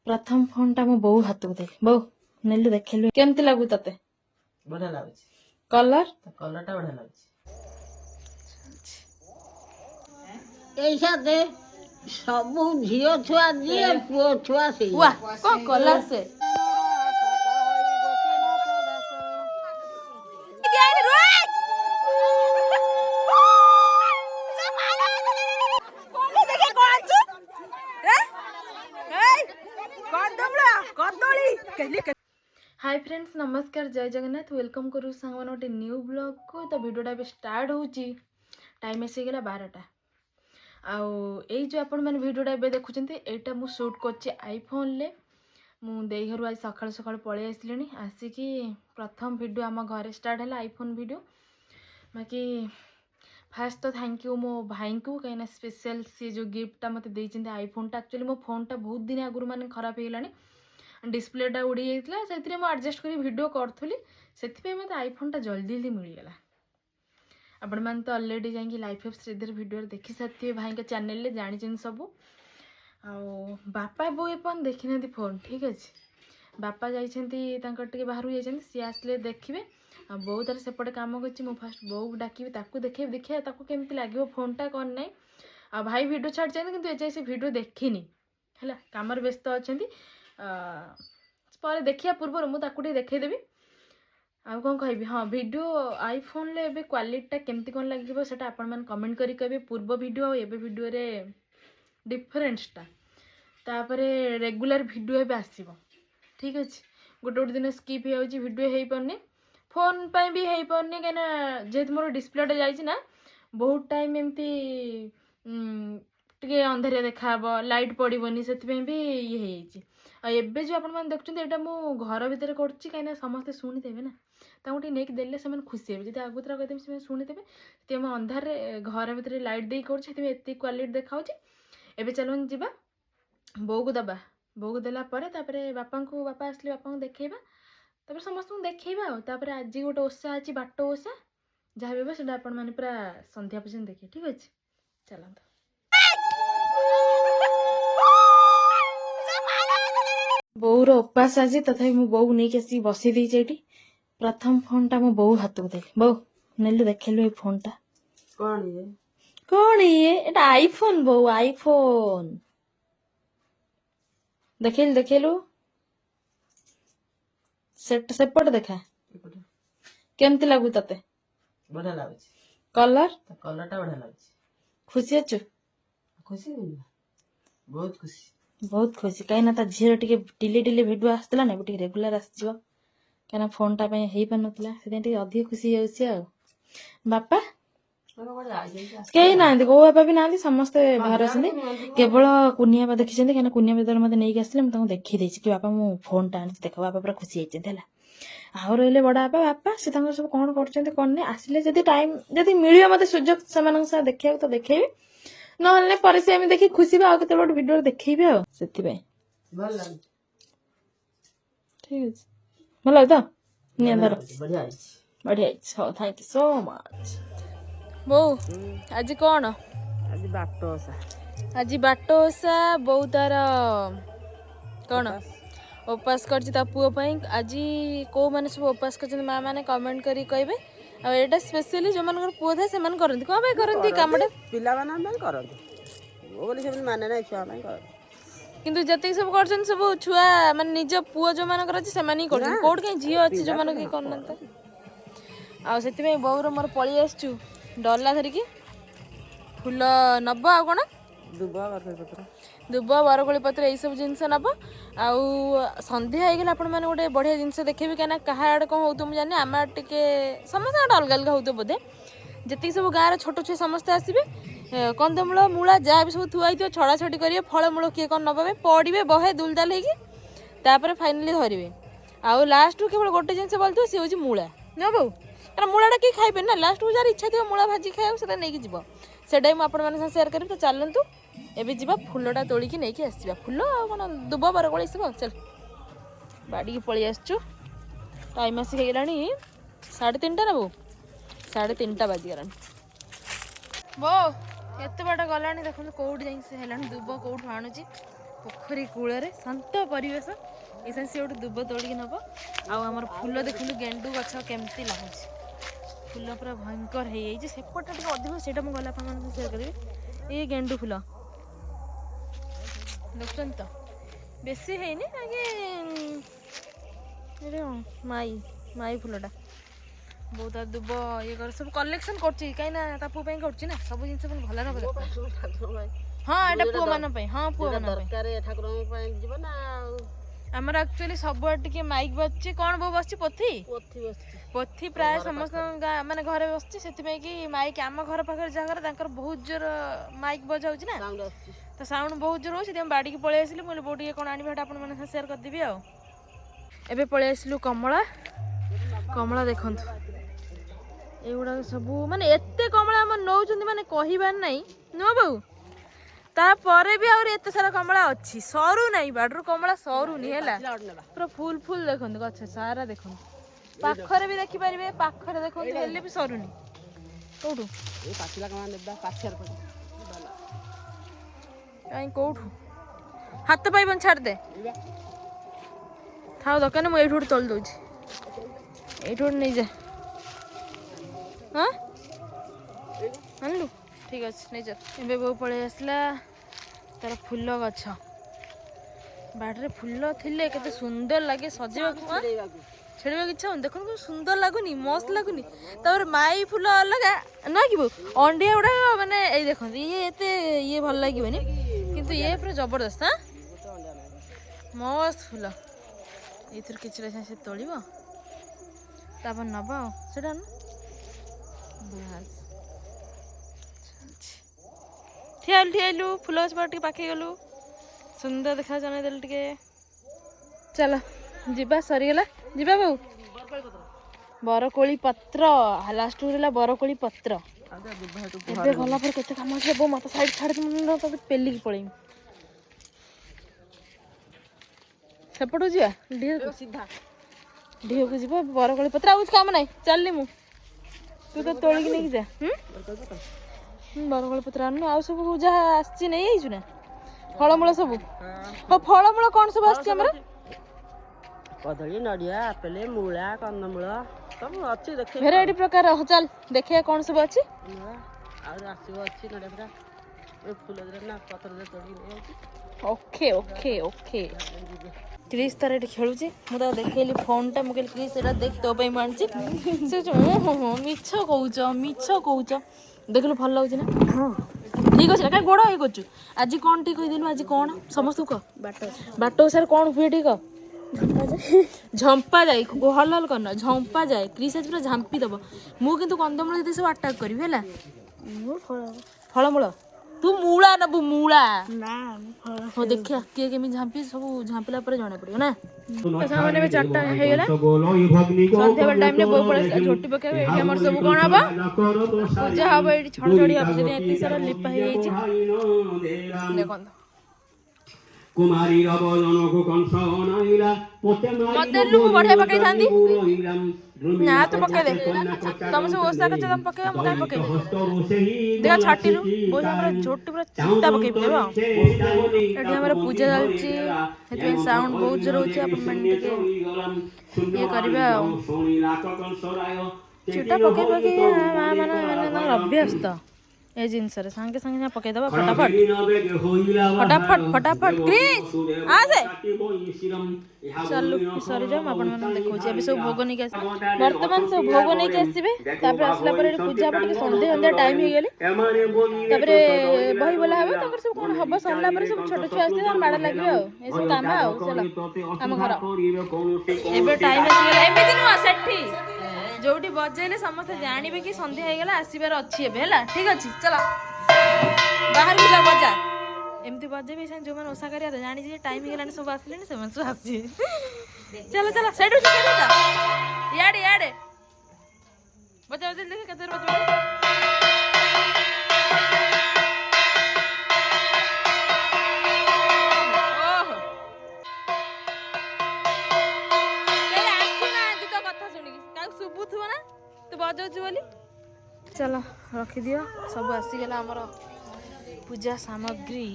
प्रथम फोन टा मो बो हाथ को दे बो नेलु देखलु केमती लागु तते बढ़िया लाଗୁଛି कलर କଲରଟା ବଢିଆ ଲାଗୁଛି ऐसा दे सबू झील छुआ दिए पुओ छुआ से वाह को कलर से हाय फ्रेंड्स नमस्कार जय जगन्नाथ वेलकम करू सांग गोटे न्यू ब्लॉग को तो वीडियोटा भी स्टार्ट होची टाइम आसीगला 12टा आउ ये जो आपण मैंने वीडियोटा ए देखुं एटा मु शूट कर आईफोन ले मु देई घर आज सकाळ सकाळ पळै आसलिनी आसिकी प्रथम वीडियो आम घरे स्टार्ट है आईफोन वीडियो बाकी फास्ट तो थैंक यू मो भाई को कहीं स्पेशल सी जो गिफ्टा मत देइछिन आईफोनटा एक्चुअली मो फोनटा बहुत दिन आगुर माने खराब हो गलानी डिस्प्लेटा उड़ी जाता से एडजस्ट कर वीडियो करी से मत आईफोनटा जल्दी जल्दी मिलगला आपण मैंने तो अलरेडी जाकि लाइफ ऑफ श्रीधर वीडियो देखी सारे भाई के चैनल ले जानी सब बापा बो एपन देखी ना फोन ठीक अच्छे बापा जाइए बाहर जाइए सी आसले देखिए बो तार सेपटे कम कर फास्ट बो डाक देखे देखिए केमती लगे फोनटा कौन ना आ भाई वीडियो छाड़ कि एजाए से वीडियो देखनी है कम व्यस्त अच्छा पर देखिया पूर्व मुझे देखईदेवी आउ कौन कह हाँ वीडियो आईफोन ले एबे क्वालिटीटा केमती कौन लगे से आपण मैंने कमेंट करी कहे पूर्व वीडियो और एबे वीडियो रे डिफरेन्सटा तापर रेगुलर वीडियो एबे आसीबो ठीक अच्छे गोटे गोटे दिन स्किप हो वीडियो हो पारनी फोन पर भी हो पारनी कहीं जेहेतु मोर डिस्प्लेटा जाइए ना बहुत टाइम एमती टे अंधारिया देखा लाइट पड़ोनी से भी ये एबे जो आपण देखुं यहाँ मु घर भितर कहीं समस्ते शुणिदेवे ना ताकि नहीं देले से खुशी हे जब आगुतरा कहते से शुणिदेवे मुझे अंधार घर भितर लाइट दे करते क्वालिटी देखा एबे चलो जीवा बो को दबा बो को देला बापा को बापा आसले बापा को देखा तापर समस्त देखा आज गोटे ओषा अच्छी बाट ओषा जहाँ भी से आपण मैंने पूरा संध्या पर्यटन देखिए ठीक अच्छे चलता बोर उपास आज तथा मो बो नहीं आसिक बसई देती प्रथम फोन टा मो बो हाथ को दे बो नेलु देखलु फोन टा कौन ये एटा आईफोन बो आईफोन देखेलु सेपट देखा केमती लागु तते बढ़िया ଲାଗୁଛି कलर କଲରଟା ବଢିଆ ଲାଗୁଛି खुशी अच्छु खुशी बहुत खुशी बहुत खुशी कहीं ता झीर टे डिले डिले भिडियो आसला ना टे रेगुलर आसो कहीं फोनटा हो पार नाला से अधिक खुशी हो बापा कहीं ना गो बापा भी ना समस्ते बाहर आसते केवल कुनिया बा देखी कहीं कुनिया बदल मत नहीं आसले मुझे देखी देछि कि बापा मो फोनटा आनी देख बापा पूरा खुशी होती आउ रही बड़ा बापा बापा से सब कौन कर कौन नहीं आसिले जब टाइम जब मिले मत सुजोग से देखा तो देखेबी ना पर से देखी खुशी भी आते गोटे भिडियो देखेबी से ठीक है भल तो निधर बढ़िया थैंक यू सो मच बो आज कौन आज बाट ओषा आज बाट ओषा बो तार कौन उपास कर पुओ आज कौ मैंने सब उपास कर माँ मैंने कमेंट करी कहे आटा स्पेशली जो मन पुओ था से करती कौन करती कमटा किंतु जति सब कर सब छुआ माने निज पुओ जो मान से कौट कहीं झील अच्छी जो मन करना आउ बौर मोर पलि आसचु डरला धरिकी फूल नब आ कौन दुब बरकोली पत्र यही सब जिनस नब आउ सन्ध्या होगा आपण मैंने गोटे बढ़िया जिनस देखेबी कहीं क्या आड़े कौन हो जानी आम टे समस्त अलग अलग हो बोधे जी सब गाँव छोट छुआ समस्ते आसबे कंदमूल मूला जहाँ भी सब थुआई छड़ा छड़ी करेंगे फलमूल किए कौन नबे पड़े बहे दुलदाल होपर फाइनाली धरवे आउ लास्ट केवल गोटे जिन बोलते सी हूँ मूला न बो क्या मूलाटा किए खाइबे ना लास्ट को जार इच्छा थी मूला भाजी खाया से नहीं जीव से मुझे सेयार करें तो चलतु एबे जीवा फूलटा तोलिकी नहीं आसवा फूल कौन दुब बरकोली सब चल बाड़ी की पलि आसचु टाइम आसिक होगा 3:30 ना बो 3:30 बाजीगला बो एत बाट गलानी देखो कौट जा दुब कौट आणुची पोखरी कूल शांत परिवेश ये सी गोटे दुब तोड़िकी नब आमर फूल देखु गेंडू गछ केमती लगुच फूल पूरा भयंकर हो सेपटे टे अधिक से गला सेयर करी ये गेंडू फूल देखुन तो बेसी है माई माई फूलटा बहुत दुब ये कर सब कलेक्शन करछि कहीं पु कर सब जिन भल न हाँ एटा पुओ मान हाँ पुओ मान आमर एक्चुअली सब टे माइक बसची कौन बो बस पोथी पोथी प्राय समस्त माने घरे बसची से कि माइक आम घर पाखे जगह बहुत जोर माइक बजाऊ ना तो साउंड बहुत जोर हो बाड़ी की पलि आसली मुझे बहुत ये कौन आने आप सेयार करदेवी आबे पलि आसलु कमला कमला देखु एगुड़ा सब माने एते कमला आम नौ माने कहबार नहीं नुह बाबू तापरे भी आउरी एते सारा कमला अच्छी सरू नहीं बाडरू कमला सरूनी है पूरा फुल फुल देखो गछ सारा देखो पाखरे भी देखि पारिबे पाखरे देखो हेले भी सरूनी कोठू ए पाचिला कमा नेबा पाछर पड़ काई कोठू हाथ पाइबन छाड़ दे थाओ दकान मु एठोड तल दोछि एठोड नहीं जा हां आनलु ठीक अच्छे नहीं चल ए बो पलि आसला तार फूल गछ बाड़े फूल थिले केते सुंदर लगे सजेबा छेड़वा इच्छा देखो सुंदर लगुनि मस्त लगुनि तापर माई फूल अलग ना कि अंडिया गुड़ा माने ए देखो ये एते ये भल लगे किंतु ये पूरा जबरदस्त हाँ मस्त फूल ये किसी से तोड़ब तापर नब से ठियालु ठियालु फूल गछ पाखे गलु सुंदर देखा जन देल टिके चल जीवा सरीगला जीवा बाबू बरकोली पत्र लास्ट रहा बरकोली पत्र ଏବେ ଗଲା ପରେ କେତେ କାମ ଅଛି ବୋ ମତେ ସାଇड ଛାଡି ମୁଁ ତତେ ପେଲିକି ପଳେଇମି ସେପଟୁ ଯିବା ଢିଅ ସିଧା ଢିଅକୁ ଯିବା ବରକୋଳି ପତ୍ର ଆଉ କିଛି କାମ ନାହିଁ ଚାଲିଲି ମୁଁ ତୁ ତ ତୋଳିକି ନେଇକି ଯା ବରକୋଳି ପତ୍ର ଆଣୁ ଆଉ ସବୁ ଯାହା ଆସିଛି ନେଇ ଆଇଛୁ ନା ଫଳମୂଳ ସବୁ ହଁ ଫଳମୂଳ କ'ଣ ସବୁ ଆସିଛି ଆମର कदली नड़िया आपेल मूला कंदमूल सब अच्छी देखे भेराइटी प्रकार चल देखिए कौन सब अच्छी ओके ओके ओके क्रिस तार ये खेलुची मुझे देखली फोन टा मुझे क्रिस ये देख तो मानची से मिछ कौच देखलु भल लगे ना ठीक अच्छे कहीं गोड़ ये कर आज कौन ठीक कहीदेलु आज कौन समस्त कह बाट सार कौन हुए ठीक झंपा जाए हल हल करना झंपा जाए क्रिस आज पूरा झांपी दब मु किंतु कंदमूल ये सब अटाक करी है फलमूल तू मूला नबू मूला हो देखिया किए केमी झांपी सब झांपिला पर जाना पड़ो ना सामान्य में 4टा हे गेला संध्या बेल टाइम ने बो पड़े झोटी पके एठी हमर सब कोन हबा पूजा हबा एठी छड़ छड़ी हबे एती सारा लिपा हे छी देखन कुमारी रबजनको कंसनाइला मते लुकु बढ़िया पकई थांदी ना तो पके दे तुम से ओसा का तुम पके हम का पके देखा छाटीलु बोल हमरा झोटी पूरा चिंता पके देबा एठी हमरा पूजा चलची हेते साउंड बहुत जोर होची अपन मन के ये करबा चिटा पके पके माने अभ्यस्त ए जिनस रे संगे संगे पके दबा फटाफट फटाफट फटाफट क्रिस आ से चलु सॉरी जा अपन मन देखौ छी अभी सब भोग नै के वर्तमान सब भोग नै के आसीबे तापर आसला पर पूजा पटे संध्या संध्या टाइम हे गेली तापर बही बोला हबे तापर सब कोन हबो सरला पर सब छोट छोट आस्ते हम बाडा लागबे आ ए सब काम आ चलो हम घर एबे टाइम आसी गेला एमे दिनु आ सेठी जोटी बजेले समस्त जानिबे कि संध्या हे गेला आसीबार अछि एबे हला ठीक अछि चलो बाहर को जा बजा एमती बजे भी जो मैंने ओसा करिया जानी जे टाइम हे गेलानी सब आसले से मन सब आसी चलो चलो सेडू सेडू जा याडे याडे बजा बजा देख कते बजा ओहो तेरे आसी ना तू तो कथा सुनी का सुबु थो ना तू बजाउछ बोली चलो रखी दियो सब आसी गेला हमर पूजा सामग्री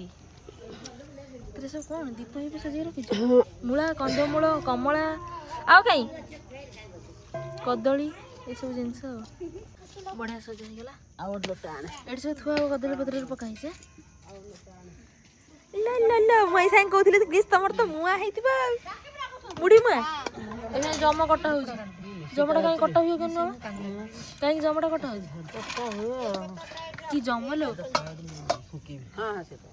ଏରେ ସବୁ କ'ଣ ଦୀପ ଫିପ ସଜେଇ ରଖିଛୁ? ମୂଳା, କନ୍ଦମୂଳ, କମଳା ଆଉ କାଇଁ କଦଳୀ ଏସବୁ ଜିନିଷ ବଢ଼ିଆ ସଜା ହେଇଗଲା। ଆଉ ଗୋଟେ ଲୋଟା ଆଣେ। ଏଠି ସବୁ ଥୁଆ କଦଳୀ ପତ୍ରରେ ପକା ହେଇଛି। ମୁଇଁ ସାଙ୍ଗେ କହୁଥିଲି ପ୍ଲିଜ୍ ତମର ତ ମୁଆଁ ହେଇଥିବ ମୁଢ଼ି ମୁଆଁ। ଏখানে ଜମ କଟା ହଉଛି। ଜମଟା କାହିଁ କଟା ହୁଏ କେନ କାହିଁକି ଜମଟା କଟା ହଉଛି? କି ଜମ ଲୋ? ହଁ ସେଟା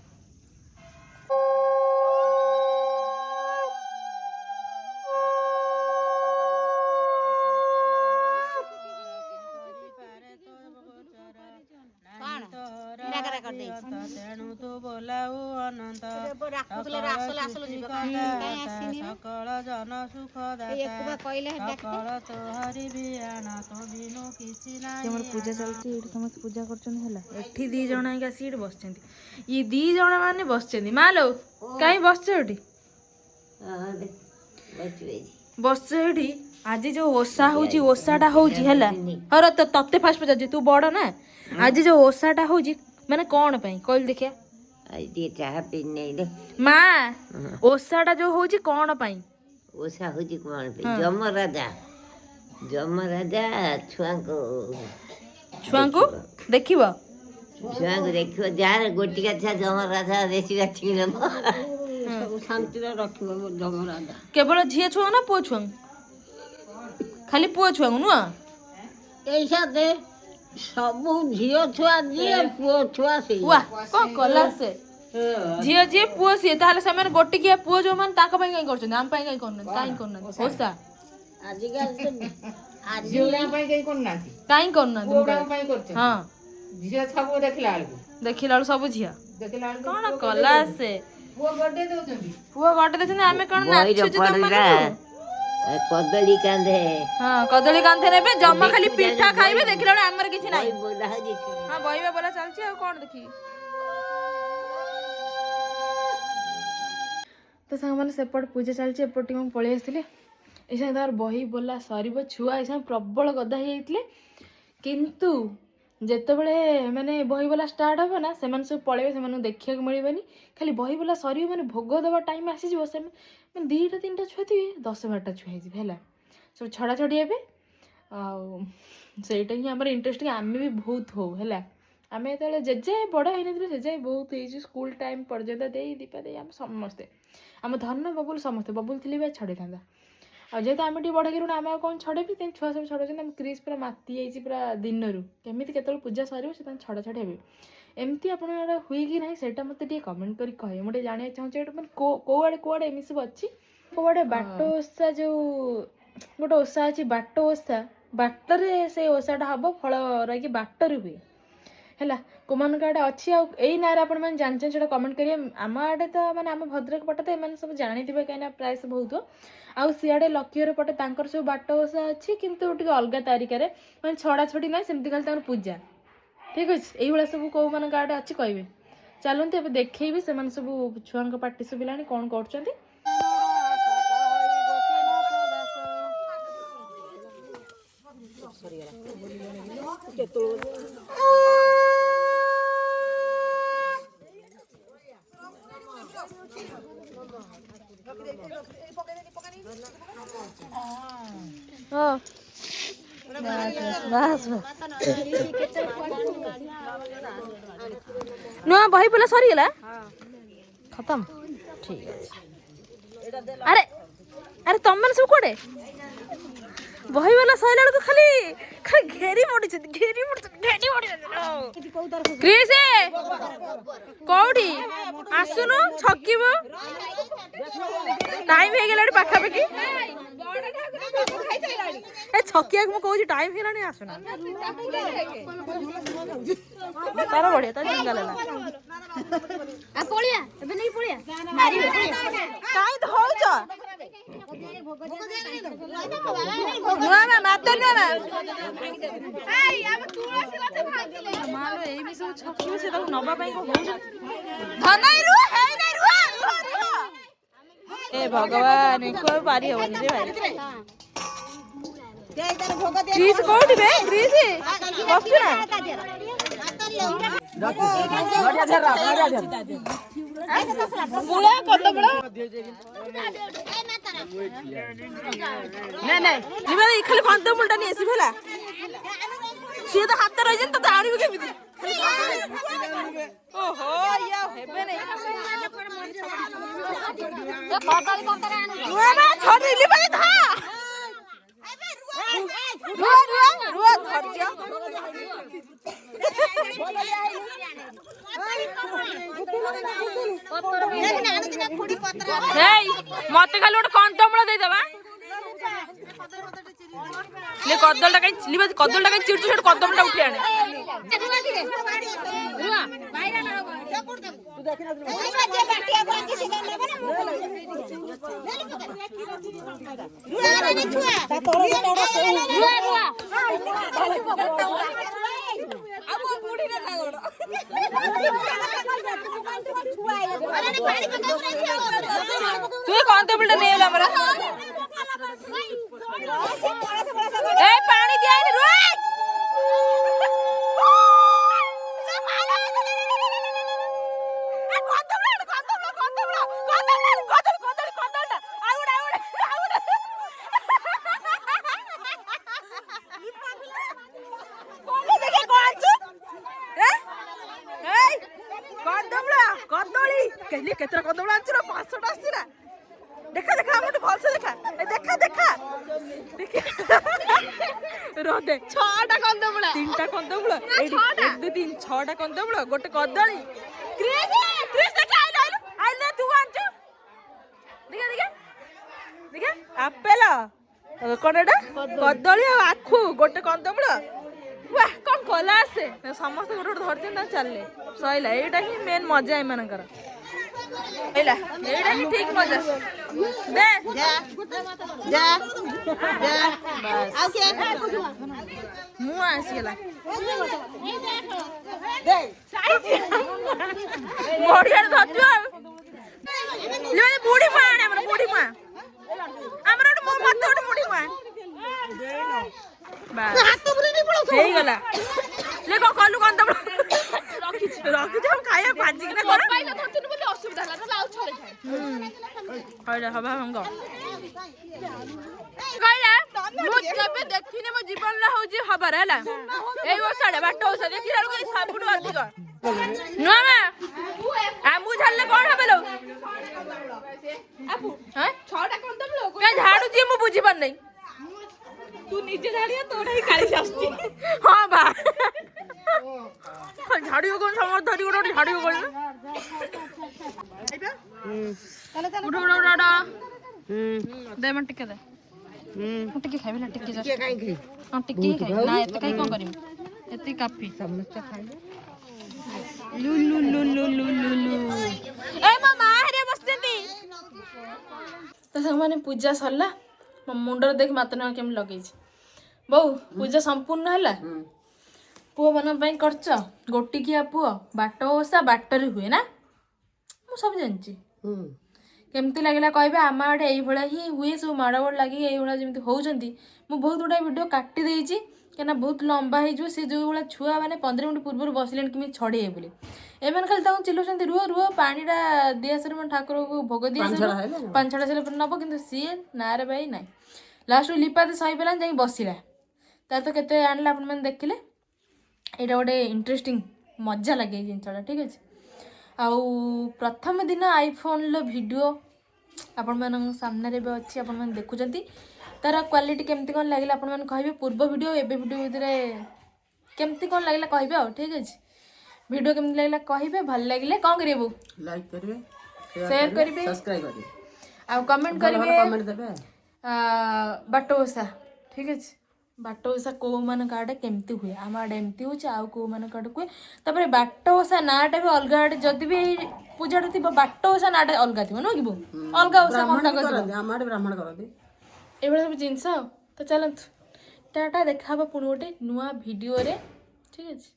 ତେଣୁ ତୁ ବୋଲାଉ ଅନନ୍ତ ସକଳ ଜନ ସୁଖ ସକଳ ତୋହରି ବିଆଣ ତୋ ବିନୁ କିଛି ନାହିଁ। ଆମର ପୂଜା ଚାଲିଛି ଏଇଠି ସମସ୍ତେ ପୂଜା କରୁଛନ୍ତି ହେଲା। ଏଠି 2 ଜଣ ହେଇକି ଆସିକି ଏଠି ବସିଛନ୍ତି। ଇଏ 2 ଜଣ ମାନେ ବସିଛନ୍ତି। ମା ଲୋ କାହିଁ ବସିଛ ଏଠି? ବସିଛ ଏଠି। ଆଜି ଯୋଉ ଓଷା ହଉଛି ଓଷାଟା ହଉଛି ହେଲା। ହର ତତେ ଫାଷ୍ଟ ପଚାରୁଛି ତୁ ବଡ ନା। ଆଜି ଯୋଉ ଓଷାଟା ହଉଛି ମାନେ କ'ଣ ପାଇଁ କହିଲି ଦେଖିଆ? ଚାହା ପିଇ ନେଇଲେ ମା ଓଷାଟା ଯୋଉ ହଉଛି କ'ଣ ପାଇଁ? ଓଷା ହଉଛି କ'ଣ ପାଇଁ? ଯମରାଜା ଛୁଆଙ୍କୁ ଦେଖିବ ଛୁଆଙ୍କୁ ଦେଖିବ ଯାହାର ଗୋଟିକା ଛୁଆ ଯମରାଜା ବେଶୀ ବାଛିକି ନେବ ଶାନ୍ତିରେ ରଖିବ ଯମରାଜା। କେବଳ ଝିଅ ଛୁଆ ନା ପୁଅ ଛୁଆଙ୍କୁ? ଖାଲି ପୁଅ ଛୁଆଙ୍କୁ ନୁହଁ? ଏଇ ସାଥେ ସବୁ ଝିଅ ଛୁଆ ଯିଏ ପୁଅ ଛୁଆ ସେଇ। କ'ଣ କଲା ସେ? ଝିଅ ଯିଏ ପୁଅ ସିଏ। ତାହେଲେ ସେମାନେ ଗୋଟିକିଆ ପୁଅ ଯୋଉମାନେ ତାଙ୍କ ପାଇଁ କାହିଁ କରୁଛନ୍ତି? ଆମ ପାଇଁ କାହିଁ କରୁନାହାନ୍ତି? କାହିଁ କରୁନାହାନ୍ତି ଓଷା? ଆଜିକାଲି କାହିଁ କରୁନାହାନ୍ତି? ହଁ ଝିଅ ସବୁ ଦେଖିଲା ବେଳକୁ ସବୁ ଝିଅ କ'ଣ କଲା ସେ? ପୁଅ ବଡେ ଦଉଛନ୍ତି। ପୁଅ ଗଟେ ଦେଇଛନ୍ତି ଆମେ କ'ଣ ନାଚୁଛୁ ତମମାନଙ୍କୁ? କଦଳୀ କାନ୍ଧେ ହଁ କଦଳୀ କାନ୍ଥେ ନେବେ ଜମା ଖାଲି ପିଠା ଖାଇବେ। ଦେଖିଲା ବେଳେ ଆମର କିଛି ନାହିଁ। ବୋଲା ହଉଛି ହଁ ବହିବା ବୋଲା ଚାଲିଛି ଆଉ କ'ଣ ଦେଖିବି। ତ ସାଙ୍ଗମାନେ ସେପଟେ ପୂଜା ଚାଲିଛି ଏପଟେ ମୁଁ ପଳେଇ ଆସିଲି। ଏଇ ସାଙ୍ଗେ ତାର ବହି ବୋଲା ସରିବ। ଛୁଆ ଏଇ ସାଙ୍ଗେ ପ୍ରବଳ ଗଦା ହେଇଯାଇଥିଲେ। କିନ୍ତୁ ଯେତେବେଳେ ମାନେ ବହି ବୋଲା ଷ୍ଟାର୍ଟ ହେବ ନା ସେମାନେ ସବୁ ପଳେଇବେ। ସେମାନଙ୍କୁ ଦେଖିବାକୁ ମିଳିବନି। ଖାଲି ବହି ବୋଲା ସରିବ ମାନେ ଭୋଗ ଦେବା ଟାଇମ୍ ଆସିଯିବ। ସେମାନେ 2ଟା 3ଟା ଛୁଆ ଥିବେ 10-12ଟା ଛୁଆ ହେଇଯିବେ ହେଲା। ସବୁ ଛଡ଼ାଛଡ଼ି ହେବେ। ଆଉ ସେଇଟା ହିଁ ଆମର ଇଣ୍ଟରେଷ୍ଟିଂ। ଆମେ ବି ବହୁତ ହଉ ହେଲା। ଆମେ ଯେତେବେଳେ ଜେଜେ ବଡ଼ ହେଇନଥିଲେ ଜେଜେ ବହୁତ ହେଇଛୁ। ସ୍କୁଲ ଟାଇମ୍ ପର୍ଯ୍ୟନ୍ତ ଦୀପା ଦେଇ ଆମେ ସମସ୍ତେ ଆମ ଧନ ବବୁଲ ସମସ୍ତେ ବବୁଲ ଥିଲେ ବି ଛଡ଼େଇଥାନ୍ତା। ଆଉ ଯେହେତୁ ଆମେ ଟିକେ ବଡ଼ ହେଇଗଲୁଣି ଆମେ ଆଉ କ'ଣ ଛଡ଼େଇବି? ତେଣୁ ଛୁଆ ସବୁ ଛଡ଼ଉଛନ୍ତି। ଆମ କ୍ରିଜ୍ ପୁରା ମାତି ଯାଇଛି ପୁରା ଦିନରୁ। କେମିତି କେତେବେଳେ ପୂଜା ସରିବ ସେ ତାଙ୍କୁ ଛଡ଼ାଛଡ଼ି ହେବେ। ଏମିତି ଆପଣଙ୍କର ହୁଏ କି ନାହିଁ ସେଇଟା ମୋତେ ଟିକେ କମେଣ୍ଟ କରି କହିବେ। ମୁଁ ଟିକେ ଜାଣିବାକୁ ଚାହୁଁଛି ଏଇଟା ମାନେ କୁଆଡ଼େ ଏମିତି ସବୁ ଅଛି। କୁଆଡ଼େ ବାଟ ଓଷା ଯୋଉ ଗୋଟେ ଓଷା ଅଛି ବାଟ ଓଷା। ବାଟରେ ସେଇ ଓଷାଟା ହେବ। ଫଳ ରହିକି ବାଟରେ ହୁଏ ହେଲା। କୋମାନଙ୍କ ଆଡ଼େ ଅଛି ଆଉ ଏଇ ନାଁରେ ଆପଣମାନେ ଜାଣିଛନ୍ତି ସେଇଟା କମେଣ୍ଟ କରିବେ। ଆମ ଆଡ଼େ ତ ମାନେ ଆମ ଭଦ୍ରକ ପଟେ ତ ଏମାନେ ସବୁ ଜାଣିଥିବେ କାହିଁକିନା ପ୍ରାୟ ସବୁ ହେଉଥିବ। ଆଉ ସିଆଡ଼େ ଲକ୍ଷ୍ମୀର ପଟେ ତାଙ୍କର ସବୁ ବାଟ ଓଷା ଅଛି କିନ୍ତୁ ଟିକେ ଅଲଗା ତାରିଖରେ ମାନେ ଛଡ଼ାଛଡ଼ି ନାହିଁ ସେମିତି ଖାଲି ତାଙ୍କର ପୂଜା। ଠିକ୍ ଅଛି ଏଇଭଳିଆ ସବୁ କେଉଁମାନଙ୍କ ଆଡ଼େ ଅଛି କହିବେ। ଚାଲନ୍ତୁ ଏବେ ଦେଖେଇବି ସେମାନେ ସବୁ ଛୁଆଙ୍କ ପାଟି ଶୁଭିଲାଣି କ'ଣ କରୁଛନ୍ତି। ନୂଆ ବହି ବୋଲା ସରିଗଲା ଖତମ ଠିକ୍ ଅଛି। ଆରେ ଆରେ ତମମାନେ ସବୁ କୁଆଡ଼େ? ବହି ବୋଲା ସରିଲା ବେଳକୁ ଖାଲି ଖାଲି ଘେରି ପଡ଼ିଛନ୍ତି। କ୍ରିସ୍ କୋଉଠି ଆସୁନୁ ଛକିବ ଟାଇମ୍ ହେଇଗଲାଣି ପାଖାପାଖି। ଏ ଛକିବାକୁ ମୁଁ କହୁଛି ଟାଇମ୍ ହେଇଗଲାଣି ଆସୁନା। ତାର ବଢ଼ିଆ ତାର ଜିଙ୍ଗା ହେଲା କାହିଁ ଧଉଛ ନୂଆ ମା ମାତ ନୂଆ ମା ଏଇ ବି ସବୁ ଛକିବ ସେ ତାକୁ ନବା ପାଇଁ ଏ ଭଗବାନ ପାରି ହବନି ରେ ଭାଇ। କ୍ରିସ୍ କୋଉଠି ବେ? କ୍ରିସ୍ ବସଛୁ ନା? ମୂଳା କଦମୂଳ ନାଇଁ ନାଇଁ ଯିବେ ଖାଲି କନ୍ଦମୂଳଟା ନେଇ ଆସିବି ହେଲା ସିଏ ତ ହାତ ରହିଛନ୍ତି ତତେ ଆଣିବି କେମିତି ଓହୋ ଇଏ ଆଉ ହେବେ ନାଇଁ ଛଡିଲି ମାନେ ଧା ରୁଆ ଧୈର୍ଯ୍ୟ ମତେ ଖାଲି ଗୋଟେ କନ୍ଦମୂଳ ଦେଇଦବା କଦଳଟା କାଇଁ ଚିଡୁଛୁ ସେଠୁ କଦମଟା ଉଠି ଆଣେ ତୁ କନ୍ଦମୂଳଟା ନେଇଗଲା ଆମର ପାଣି ଦିଆନି କେତେଟା କଦମୂଳ ଆଣିଛୁ ନା 500ଟା ଆସିଛି ନା ଦେଖା ଦେଖା ଆମର ଭଲସେ ଦେଖା ଦେଖା ଦେଖା ରଦେ 6ଟା କନ୍ଦମୂଳ 3ଟା କନ୍ଦମୂଳ 1 2 3 6ଟା କନ୍ଦମୂଳ ଗୋଟେ କଦଳୀ ତୁ ଆଣିଛୁ ଦେଖା ଦେଖା ଦେଖା ଆପେଲ କଣ ଏଟା କଦଳୀ ଆଉ ଆଖୁ ଗୋଟେ କନ୍ଦମୂଳ ବାଃ କଣ କଲା ଆସେ ସମସ୍ତେ ଗୋଟେ ଗୋଟେ ଧରିଛନ୍ତି ନା ଚାଲିଲେ ସଇଲା ଏଇଟା ହିଁ ମେନ୍ ମଜା ଏମାନଙ୍କର ଏଇଟା ହିଁ ଠିକ ମଜା ଦେ ମୁଁ ଆସିଗଲା ବଢିଆରେ ଧରିଛୁ ଆଉ ବୁଢୀ ମା ଆଣେ ଆମର ବୁଢୀ ମା ଆମର ଗୋଟେ ମତେ ଗୋଟେ ବୁଢୀ ମା ହେଇଗଲା ଲେ କଣ କଲୁ କଣ ତମ ରଖିଛୁ ଖାଇବା ଭାଜିକିନା କର ଅସୁବିଧା ହେଲା ହବା ଭଙ୍ଗ କହିଲା ମୁଁ କେବେ ଦେଖିନି ମୋ ଜୀବନରେ ହଉଛି ହବାର ହେଲା ଏଇ ଓଷାଟା ବାଟ ଓଷା ଦେଖିଲା ବେଳକୁ ସବୁଠୁ ଅଧିକ ନୁହଁ ମା ଆମକୁ ଛାଡ଼ିଲେ କଣ ହବ ଲୋ ଝାଡୁଛି ମୁଁ ବୁଝିପାରୁନାହିଁ ତୁ ନିଜେ ଝାଡ଼ିଆ ତୋର ହିଁ କାଳିସି ଆସୁଛି ହଁ ବା ଝାଡ଼ିବ କଣ ସମସ୍ତେ ଧରି ଗୋଟେ ଝାଡ଼ିବ କଣ ଦେ ମତେ ଟିକେ ଦେ ମୁଁ ଟିକେ ଖାଇବି ନା ଟିକେ ଟିକେ ଖାଇବି ନା ଏତେ ଖାଇ କଣ କରିବି ଏତେ କାଫି ସମସ୍ତେ ଖାଇବେ ଲୁ ଲୁ ଲୁ ଲୁ ଲୁ ଲୁ ଲୁ ଏ ମୋ ମା ହେରିଆ ବସିଛନ୍ତି ତ ସାଙ୍ଗମାନେ ପୂଜା ସରିଲା ମୋ ମୁଣ୍ଡରେ ଦେଖି ମାତନା କେମିତି ଲଗେଇଛି ବୋଉ ପୂଜା ସମ୍ପୂର୍ଣ୍ଣ ହେଲା ପୁଅ ମାନଙ୍କ ପାଇଁ କରିଛ ଗୋଟିକିଆ ପୁଅ ବାଟ ଓଷା ବାଟରେ ହୁଏ ନା ମୁଁ ସବୁ ଜାଣିଛି କେମିତି ଲାଗିଲା କହିବେ ଆମ ଆଡ଼େ ଏଇଭଳିଆ ହିଁ ହୁଏ ସବୁ ମାଡ଼ ଗୋଳ ଲାଗିକି ଏଇଭଳିଆ ଯେମିତି ହଉଛନ୍ତି ମୁଁ ବହୁତ ଗୁଡ଼ାଏ ଭିଡ଼ିଓ କାଟି ଦେଇଛି କାହିଁକିନା ବହୁତ ଲମ୍ବା ହେଇଯିବ ସେ ଯେଉଁ ଭଳିଆ ଛୁଆ ମାନେ 15 ମିନିଟ୍ ପୂର୍ବରୁ ବସିଲେଣି କେମିତି ଛଡ଼େଇବେ ବୋଲି ଏମାନେ ଖାଲି ତାଙ୍କୁ ଚିଲଉଛନ୍ତି ରୁହ ରୁହ ପାଣିଟା ଦିଆସରେ ମୋ ଠାକୁରକୁ ଭୋଗ ଦିଆସରେ 5-6ଟା ସେଲେ ନେବ କିନ୍ତୁ ସିଏ ନାଁରେ ବାଇ ନାହିଁ ଲାଷ୍ଟକୁ ଲିପାତେ ସହିପାରିଲାନି ଯାଇକି ବସିଲା ତାର ତ କେତେ ଆଣିଲା ଆପଣମାନେ ଦେଖିଲେ ଏଇଟା ଗୋଟେ ଇଣ୍ଟରେଷ୍ଟିଂ ମଜା ଲାଗେ ଏଇ ଜିନିଷଟା ଠିକ୍ ଅଛି ଆଉ ପ୍ରଥମ ଦିନ ଆଇଫୋନ୍ର ଭିଡ଼ିଓ ଆପଣମାନଙ୍କ ସାମ୍ନାରେ ଏବେ ଅଛି ଆପଣମାନେ ଦେଖୁଛନ୍ତି ତାର କ୍ୱାଲିଟି କେମିତି କ'ଣ ଲାଗିଲା ଆପଣମାନେ କହିବେ ପୂର୍ବ ଭିଡ଼ିଓ ଏବେ ଭିଡ଼ିଓ ଭିତରେ କେମିତି କ'ଣ ଲାଗିଲା କହିବେ ଆଉ ଠିକ୍ ଅଛି ଭିଡ଼ିଓ କେମିତି ଲାଗିଲା କହିବେ ଭଲ ଲାଗିଲେ କ'ଣ କରିବେ ଲାଇକ୍ କରିବେ ସେୟାର କରିବେ ସବସ୍କ୍ରାଇବ କରିବେ ଆଉ କମେଣ୍ଟ କରିବେ କମେଣ୍ଟ ଦେବେ ବାଟ ଓଷା ଠିକ୍ ଅଛି ବାଟ ଓଷା କେଉଁମାନଙ୍କ ଆଡ଼େ କେମିତି ହୁଏ ଆମ ଆଡ଼େ ଏମିତି ହେଉଛି ଆଉ କେଉଁମାନଙ୍କ ଆଡ଼େ ହୁଏ ତାପରେ ବାଟ ଓଷା ନାଁଟା ବି ଅଲଗା ଆଡ଼େ ଯଦି ବି ଏଇ ପୂଜାଟା ଥିବ ବାଟ ଓଷା ନାଁଟା ଅଲଗା ଥିବ ନୁହଁ କି ବୋଉ ଅଲଗା ଓଷା କଣଟା ଆମ ଆଡ଼େ ବ୍ରାହ୍ମଣ କରନ୍ତି ଏଇଭଳିଆ ସବୁ ଜିନିଷ ତ ଚାଲନ୍ତୁ ଟାଟା ଦେଖା ହବ ପୁଣି ଗୋଟେ ନୂଆ ଭିଡ଼ିଓରେ ଠିକ୍ ଅଛି।